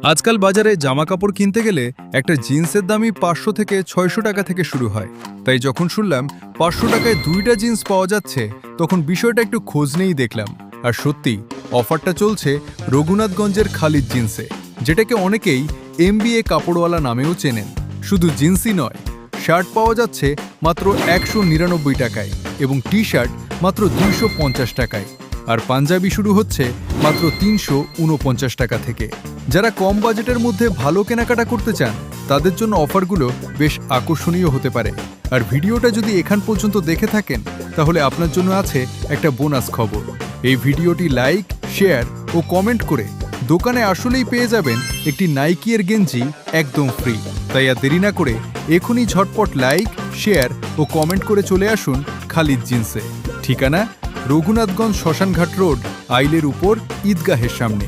আজকাল বাজারে জামা কাপড় কিনতে গেলে একটা জিন্সের দামই 500 থেকে 600 টাকা থেকে শুরু হয়। তাই যখন শুনলাম 500 টাকায় 2টা জিন্স পাওয়া যাচ্ছে, তখন বিষয়টা একটু খোঁজ নিয়েই দেখলাম। আর সত্যি অফারটা চলছে রঘুনাথগঞ্জের খালিদ জিন্সে, যেটাকে অনেকেই MBA কাপড়ওয়ালা নামেও চেনেন। শুধু জিন্সই নয়, শার্ট পাওয়া যাচ্ছে মাত্র 199 টাকায় এবং টি শার্ট মাত্র 250 টাকায়। আর পাঞ্জাবি শুরু হচ্ছে মাত্র 349 টাকা থেকে। যারা কম বাজেটের মধ্যে ভালো কেনাকাটা করতে চান, তাদের জন্য অফারগুলো বেশ আকর্ষণীয় হতে পারে। আর ভিডিওটা যদি এখান পর্যন্ত দেখে থাকেন, তাহলে আপনার জন্য আছে একটা বোনাস খবর। এই ভিডিওটি লাইক, শেয়ার ও কমেন্ট করে দোকানে আসলেই পেয়ে যাবেন একটি নাইকিয়ের গেঞ্জি একদম ফ্রি। তাই আর দেরি না করে এখনই ঝটপট লাইক, শেয়ার ও কমেন্ট করে চলে আসুন খালিদ জিন্সে। ঠিকানা রঘুনাথগঞ্জ শ্মশানঘাট রোড, আইলের উপর ঈদগাহের সামনে।